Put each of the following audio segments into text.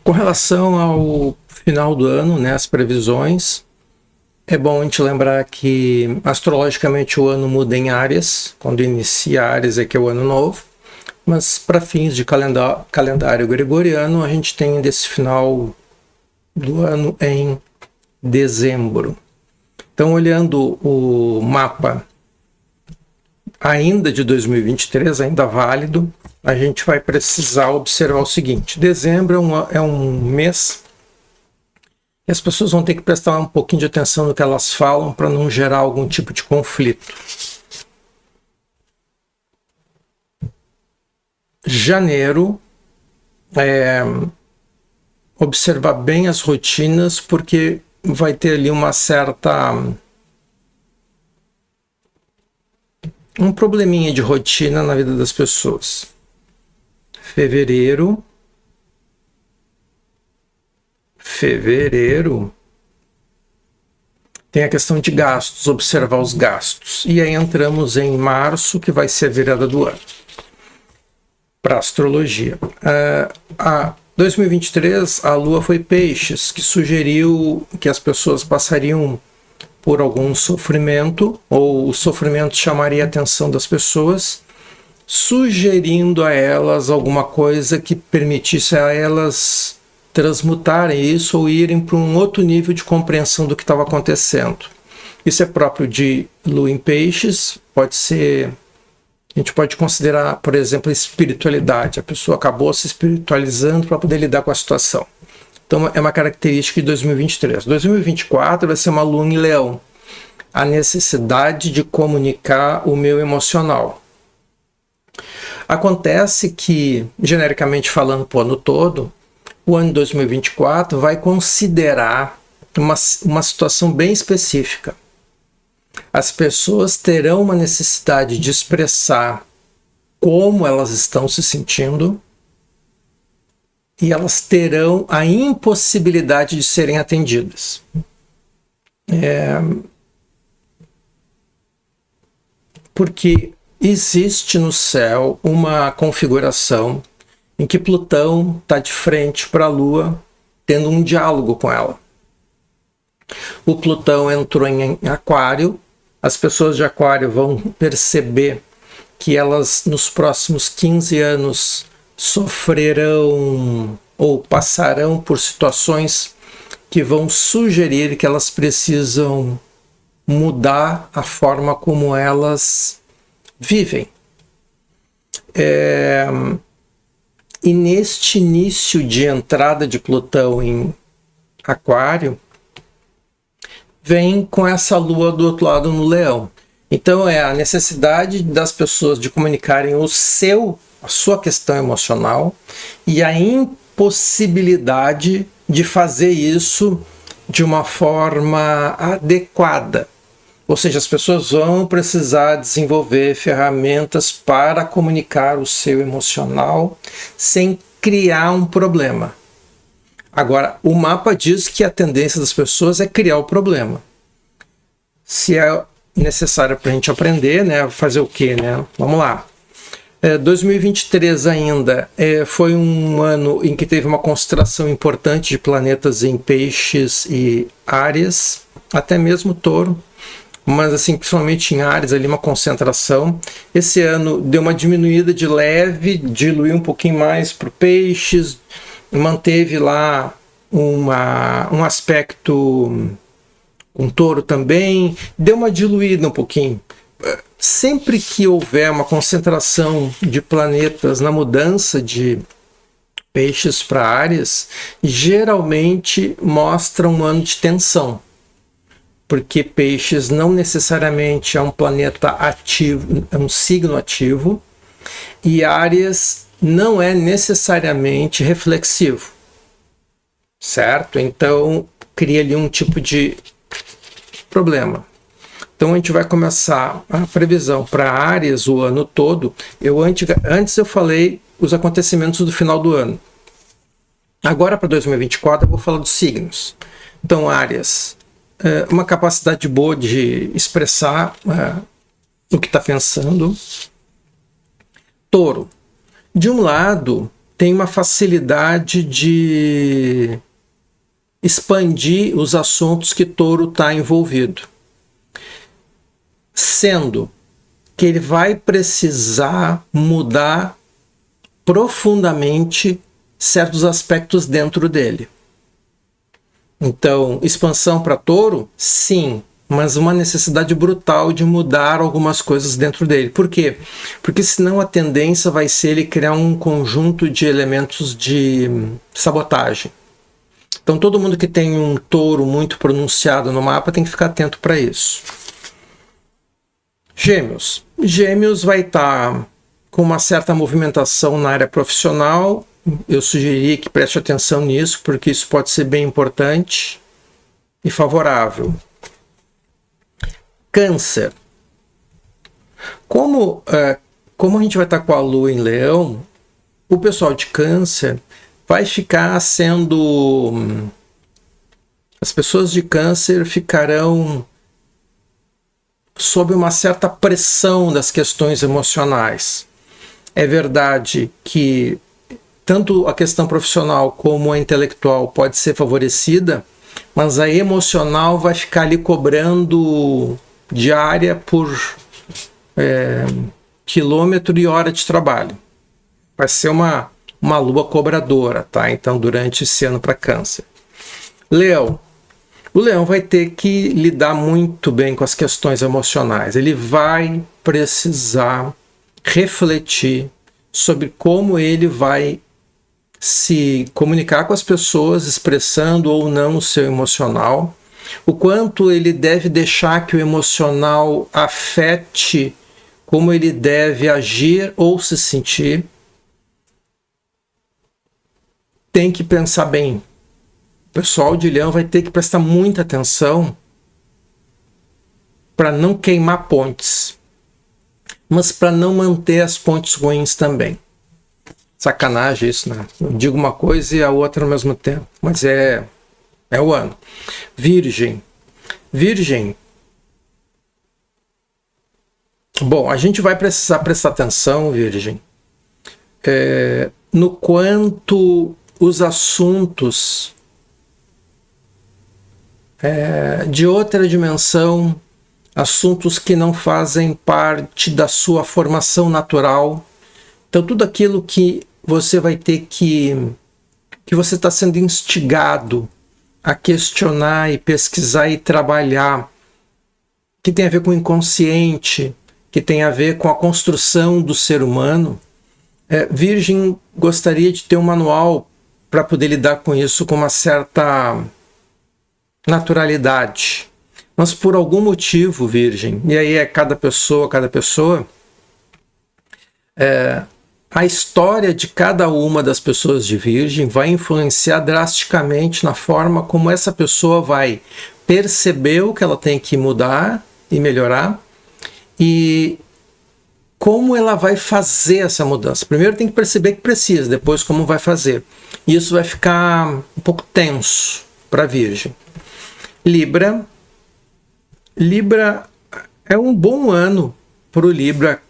Com relação ao final do ano, né, as previsões, é bom a gente lembrar que astrologicamente o ano muda em Áries, quando inicia Áries é que é o ano novo, mas para fins de calendário gregoriano a gente tem desse final do ano em dezembro. Então, olhando o mapa ainda de 2023, ainda válido, a gente vai precisar observar o seguinte: dezembro é um mês que as pessoas vão ter que prestar um pouquinho de atenção no que elas falam para não gerar algum tipo de conflito. Janeiro, observar bem as rotinas, porque vai ter ali um probleminha de rotina na vida das pessoas. Fevereiro tem a questão de gastos, observar os gastos. E aí entramos em março, que vai ser a virada do ano. Para astrologia. 2023, a Lua foi Peixes, que sugeriu que as pessoas passariam por algum sofrimento, ou o sofrimento chamaria a atenção das pessoas, sugerindo a elas alguma coisa que permitisse a elas transmutarem isso ou irem para um outro nível de compreensão do que estava acontecendo. Isso é próprio de Lua em Peixes, a gente pode considerar, por exemplo, a espiritualidade. A pessoa acabou se espiritualizando para poder lidar com a situação. Então, é uma característica de 2023. 2024 vai ser uma Lua em Leão. A necessidade de comunicar o meu emocional. Acontece que, genericamente falando para o ano todo, o ano 2024 vai considerar uma situação bem específica. As pessoas terão uma necessidade de expressar como elas estão se sentindo e elas terão a impossibilidade de serem atendidas. Porque existe no céu uma configuração em que Plutão está de frente para a Lua, tendo um diálogo com ela. O Plutão entrou em Aquário, as pessoas de Aquário vão perceber que elas, nos próximos 15 anos, sofrerão ou passarão por situações que vão sugerir que elas precisam mudar a forma como elas vivem. E neste início de entrada de Plutão em Aquário, vem com essa Lua do outro lado no Leão. Então é a necessidade das pessoas de comunicarem a sua questão emocional e a impossibilidade de fazer isso de uma forma adequada. Ou seja, as pessoas vão precisar desenvolver ferramentas para comunicar o seu emocional sem criar um problema. Agora, o mapa diz que a tendência das pessoas é criar o problema. Se é necessário para a gente aprender, né, fazer o quê, né? Vamos lá. 2023 ainda foi um ano em que teve uma constelação importante de planetas em Peixes e Áries, até mesmo Touro, mas assim, principalmente em Áries, ali uma concentração. Esse ano deu uma diminuída de leve, diluiu um pouquinho mais para o Peixes, manteve lá um aspecto com Touro também, deu uma diluída um pouquinho. Sempre que houver uma concentração de planetas na mudança de Peixes para Áries, geralmente mostra um ano de tensão, porque Peixes não necessariamente é um planeta ativo, é um signo ativo, e Áries não é necessariamente reflexivo, certo? Então cria ali um tipo de problema. Então a gente vai começar a previsão para Áries o ano todo. Antes eu falei os acontecimentos do final do ano. Agora para 2024 eu vou falar dos signos. Então Áries, uma capacidade boa de expressar o que está pensando. Touro, de um lado tem uma facilidade de expandir os assuntos que Touro está envolvido. Sendo que ele vai precisar mudar profundamente certos aspectos dentro dele. Então, expansão para Touro, sim, mas uma necessidade brutal de mudar algumas coisas dentro dele. Por quê? Porque senão a tendência vai ser ele criar um conjunto de elementos de sabotagem. Então todo mundo que tem um Touro muito pronunciado no mapa tem que ficar atento para isso. Gêmeos. Gêmeos vai estar com uma certa movimentação na área profissional. Eu sugeriria que preste atenção nisso, porque isso pode ser bem importante e favorável. Câncer. Como a gente vai estar com a Lua em Leão, o pessoal de Câncer vai ficar sendo... As pessoas de Câncer ficarão sob uma certa pressão das questões emocionais. É verdade que tanto a questão profissional como a intelectual pode ser favorecida, mas a emocional vai ficar ali cobrando diária por quilômetro e hora de trabalho. Vai ser uma lua cobradora, tá? Então, durante esse ano para Câncer. Leão. O Leão vai ter que lidar muito bem com as questões emocionais. Ele vai precisar refletir sobre como ele vai se comunicar com as pessoas, expressando ou não o seu emocional, o quanto ele deve deixar que o emocional afete como ele deve agir ou se sentir. Tem que pensar bem. O pessoal de Leão vai ter que prestar muita atenção para não queimar pontes, mas para não manter as pontes ruins também. Sacanagem isso, né? Eu digo uma coisa e a outra ao mesmo tempo, mas é o ano. Virgem. Virgem. Bom, a gente vai precisar prestar atenção, Virgem, no quanto os assuntos de outra dimensão, assuntos que não fazem parte da sua formação natural. Então, tudo aquilo que você vai ter que você está sendo instigado a questionar e pesquisar e trabalhar, que tem a ver com o inconsciente, que tem a ver com a construção do ser humano. Virgem gostaria de ter um manual para poder lidar com isso com uma certa naturalidade. Mas por algum motivo, Virgem, e aí é cada pessoa, a história de cada uma das pessoas de Virgem vai influenciar drasticamente na forma como essa pessoa vai perceber o que ela tem que mudar e melhorar e como ela vai fazer essa mudança. Primeiro tem que perceber que precisa, depois como vai fazer. E isso vai ficar um pouco tenso para Virgem. Libra. Libra é um bom ano para o Libra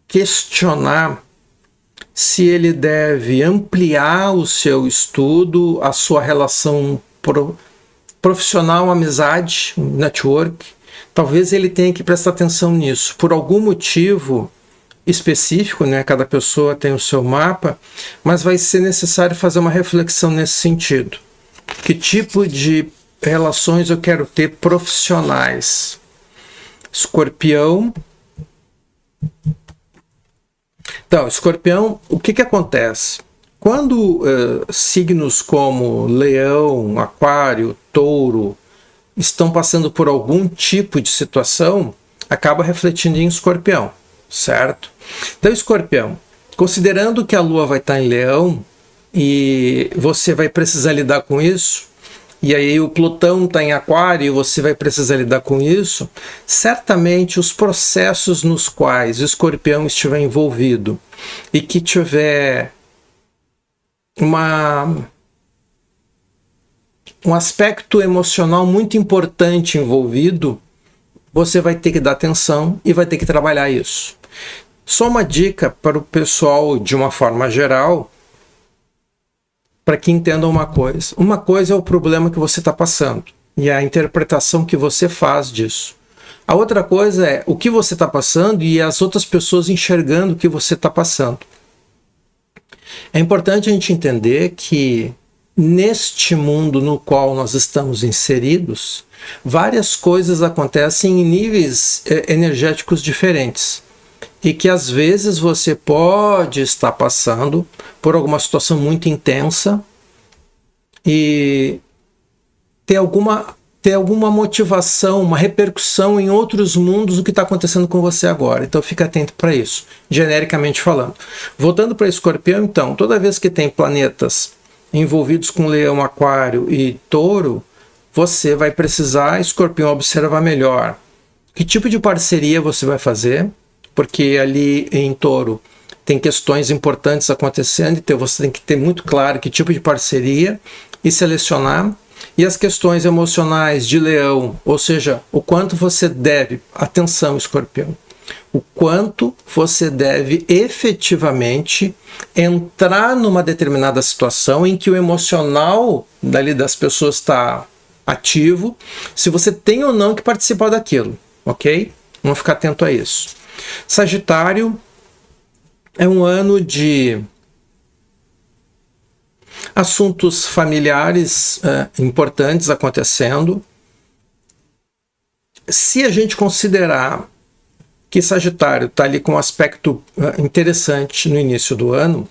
questionar se ele deve ampliar o seu estudo, a sua relação profissional, amizade, network. Talvez ele tenha que prestar atenção nisso. Por algum motivo específico, né? Cada pessoa tem o seu mapa, mas vai ser necessário fazer uma reflexão nesse sentido. Que tipo de relações eu quero ter profissionais? Escorpião. Então, Escorpião, o que acontece? Quando signos como Leão, Aquário, Touro estão passando por algum tipo de situação, acaba refletindo em Escorpião, certo? Então, Escorpião, considerando que a Lua vai estar em Leão e você vai precisar lidar com isso, e aí o Plutão está em Aquário e você vai precisar lidar com isso, certamente os processos nos quais o Escorpião estiver envolvido e que tiver um aspecto emocional muito importante envolvido, você vai ter que dar atenção e vai ter que trabalhar isso. Só uma dica para o pessoal de uma forma geral, para que entendam uma coisa. Uma coisa é o problema que você está passando e a interpretação que você faz disso. A outra coisa é o que você está passando e as outras pessoas enxergando o que você está passando. É importante a gente entender que neste mundo no qual nós estamos inseridos, várias coisas acontecem em níveis energéticos diferentes. E que às vezes você pode estar passando por alguma situação muito intensa e ter alguma motivação, uma repercussão em outros mundos do que está acontecendo com você agora. Então fica atento para isso, genericamente falando. Voltando para Escorpião, então, toda vez que tem planetas envolvidos com Leão, Aquário e Touro, você vai precisar, Escorpião, observar melhor que tipo de parceria você vai fazer, porque ali em Touro tem questões importantes acontecendo, então você tem que ter muito claro que tipo de parceria e selecionar. E as questões emocionais de Leão, ou seja, o quanto você deve, atenção Escorpião, o quanto você deve efetivamente entrar numa determinada situação em que o emocional dali das pessoas está ativo, se você tem ou não que participar daquilo, ok? Vamos ficar atento a isso. Sagitário é um ano de assuntos familiares importantes acontecendo. Se a gente considerar que Sagitário está ali com um aspecto interessante no início do ano,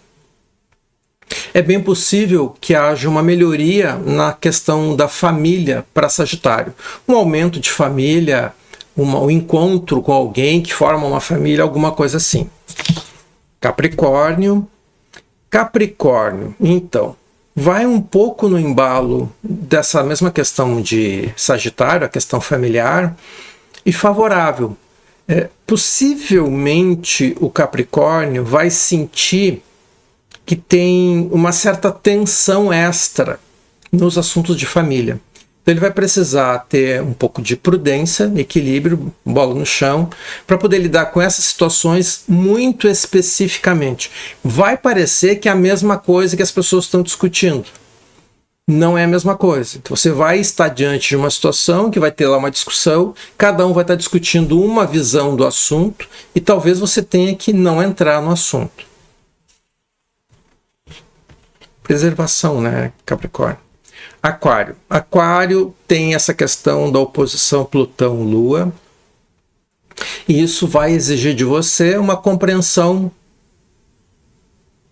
é bem possível que haja uma melhoria na questão da família para Sagitário. Um aumento de família, um encontro com alguém que forma uma família, alguma coisa assim. Capricórnio, então, vai um pouco no embalo dessa mesma questão de Sagitário, a questão familiar, e favorável. Possivelmente o Capricórnio vai sentir que tem uma certa tensão extra nos assuntos de família. Então ele vai precisar ter um pouco de prudência, equilíbrio, bola no chão, para poder lidar com essas situações muito especificamente. Vai parecer que é a mesma coisa que as pessoas estão discutindo. Não é a mesma coisa. Então você vai estar diante de uma situação que vai ter lá uma discussão, cada um vai estar discutindo uma visão do assunto e talvez você tenha que não entrar no assunto. Preservação, né, Capricórnio? Aquário tem essa questão da oposição Plutão-Lua, e isso vai exigir de você uma compreensão,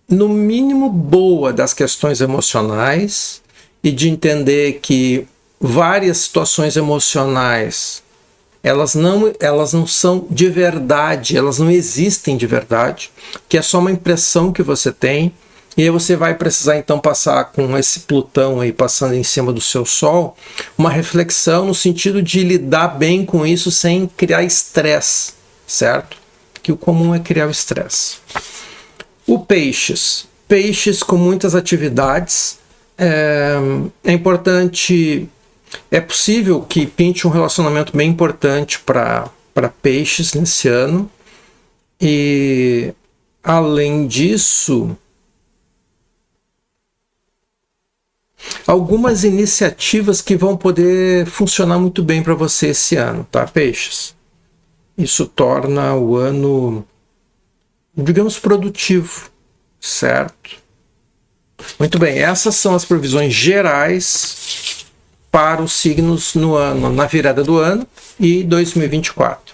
no mínimo, boa das questões emocionais e de entender que várias situações emocionais elas não são de verdade, elas não existem de verdade, que é só uma impressão que você tem. E aí você vai precisar então passar com esse Plutão aí passando em cima do seu Sol, uma reflexão no sentido de lidar bem com isso sem criar estresse, certo? Que o comum é criar o estresse. O Peixes com muitas atividades, é importante, é possível que pinte um relacionamento bem importante para Peixes nesse ano. E além disso, algumas iniciativas que vão poder funcionar muito bem para você esse ano, tá, Peixes? Isso torna o ano, digamos, produtivo, certo? Muito bem, essas são as previsões gerais para os signos no ano, na virada do ano e 2024.